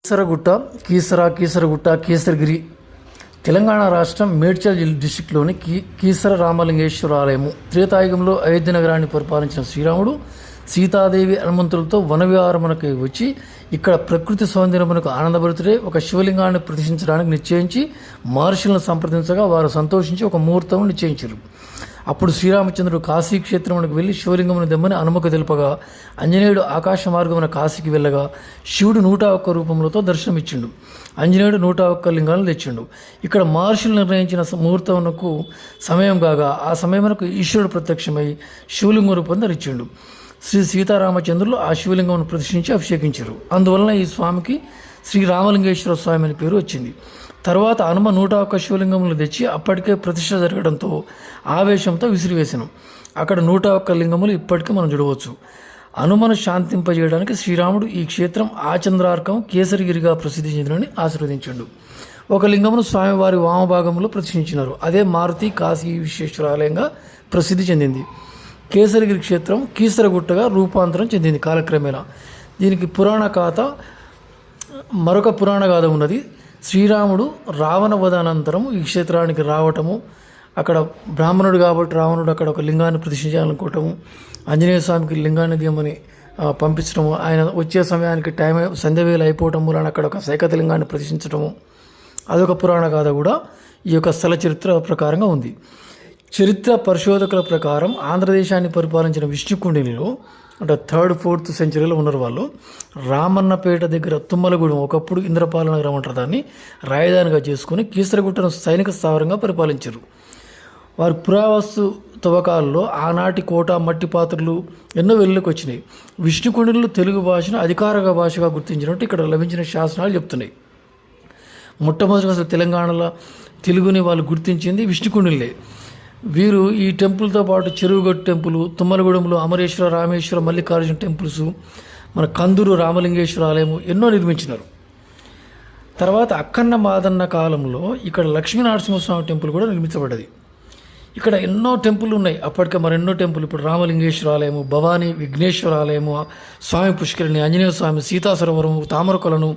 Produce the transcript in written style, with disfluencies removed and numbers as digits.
కీసరగుట్ట కీసరగుట్ట కీసరగిరి తెలంగాణ రాష్ట్రం మేడ్చల్ డిస్టిక్లోని కీసర రామలింగేశ్వర ఆలయము. త్రేతాయుగంలో అయోధ్య నగరాన్ని పరిపాలించిన శ్రీరాముడు సీతాదేవి హనుమంతులతో వనవిహారమునకై వచ్చి ఇక్కడ ప్రకృతి సౌందర్యమునకు ఆనందభరితుడే ఒక శివలింగాన్ని ప్రతిష్ఠించడానికి నిశ్చయించి మహర్షులను సంప్రదించగా వారు సంతోషించి ఒక ముహూర్తం నిశ్చయించారు. అప్పుడు శ్రీరామచంద్రుడు కాశీ క్షేత్రమునకు వెళ్ళి శివలింగమును దెమ్మని అనుమతి తెలుపగా, ఆంజనేయుడు ఆకాశ మార్గమున కాశీకి వెళ్ళగా శివుడు 101 రూపములతో దర్శనమిచ్చిండు. ఆంజనేయుడు 101 లింగాలను తెచ్చిండు. ఇక్కడ మహర్షులు నిర్ణయించిన ముహూర్తమునకు సమయం కాగా ఆ సమయమునకు ఈశ్వరుడు ప్రత్యక్షమై శివలింగ రూపం ధరించిండు. శ్రీ సీతారామచంద్రులు ఆ శివలింగమును ప్రతిష్ఠించి అభిషేకించారు. అందువలన ఈ స్వామికి శ్రీ రామలింగేశ్వర స్వామి అని పేరు వచ్చింది. తర్వాత హనుమ 101 శివలింగములు తెచ్చి అప్పటికే ప్రతిష్ఠ జరగడంతో ఆవేశంతో విసిరివేశాను. అక్కడ 101 లింగములు ఇప్పటికీ మనం చూడవచ్చు. హనుమను శాంతింపజేయడానికి శ్రీరాముడు ఈ క్షేత్రం ఆచంద్రార్కం కేసరిగిరిగా ప్రసిద్ధి చెందినని ఆశీర్వదించాడు. ఒక లింగమును స్వామివారి వామభాగంలో ప్రతిష్ఠించినారు. అదే మారుతి కాశీ విశ్వేశ్వర ఆలయంగా ప్రసిద్ధి చెందింది. కేసరిగిరి క్షేత్రం కీసరగుట్టగా రూపాంతరం చెందింది కాలక్రమేణా. దీనికి మరొక పురాణ గాథ ఉన్నది. శ్రీరాముడు రావణ వధ అనంతరం ఈ క్షేత్రానికి రావటము, అక్కడ బ్రాహ్మణుడు కాబట్టి రావణుడు అక్కడ ఒక లింగాన్ని ప్రతిష్ఠించాలనుకోవటము, ఆంజనేయ స్వామికి లింగాన్ని దియమని పంపించడము, ఆయన వచ్చే సమయానికి సంధ్యవేళ అయిపోవటం వలన అక్కడ ఒక సైకత లింగాన్ని ప్రతిష్ఠించడము, అదొక పురాణ గాథ కూడా ఈ యొక్క స్థల చరిత్ర ప్రకారంగా ఉంది. చరిత్ర పరిశోధకుల ప్రకారం ఆంధ్రదేశాన్ని పరిపాలించిన విష్ణుకుండినిలో అంటే 3rd 4th సెంచరీలో ఉన్నారు వాళ్ళు. రామన్నపేట దగ్గర తుమ్మలగూడెం, ఒకప్పుడు ఇంద్రపాల నగరం అంటారు, దాన్ని రాజధానిగా చేసుకుని కీసరగుట్టను సైనిక స్థావరంగా పరిపాలించారు. వారి పురావస్తు తవ్వకాల్లో ఆనాటి కోట మట్టి పాత్రలు ఎన్నో వెలుగులోకి వచ్చినాయి. విష్ణుకుండినులు తెలుగు భాషను అధికారిక భాషగా గుర్తించినట్టు ఇక్కడ లభించిన శాసనాలు చెప్తున్నాయి. మొట్టమొదటిగా అసలు తెలంగాణలో తెలుగుని వాళ్ళు గుర్తించింది విష్ణుకుండినులే. వీరు ఈ టెంపుల్తో పాటు చెరువుగట్టు టెంపుల్, తుమ్మలగూడెంలో అమరేశ్వర, రామేశ్వర, మల్లికార్జున టెంపుల్స్, మన కందూరు రామలింగేశ్వర ఆలయము ఎన్నో నిర్మించినారు. తర్వాత అక్కన్న మాదన్న కాలంలో ఇక్కడ లక్ష్మీనరసింహస్వామి టెంపుల్ కూడా నిర్మించబడ్డది. ఇక్కడ ఎన్నో టెంపుల్ ఉన్నాయి. అప్పటికే మరెన్నో టెంపుల్, ఇప్పుడు రామలింగేశ్వర ఆలయము, భవానీ విఘ్నేశ్వర ఆలయము, స్వామి పుష్కరిణి, ఆంజనేయ స్వామి, సీతా సరోవరము, తామరకొలను,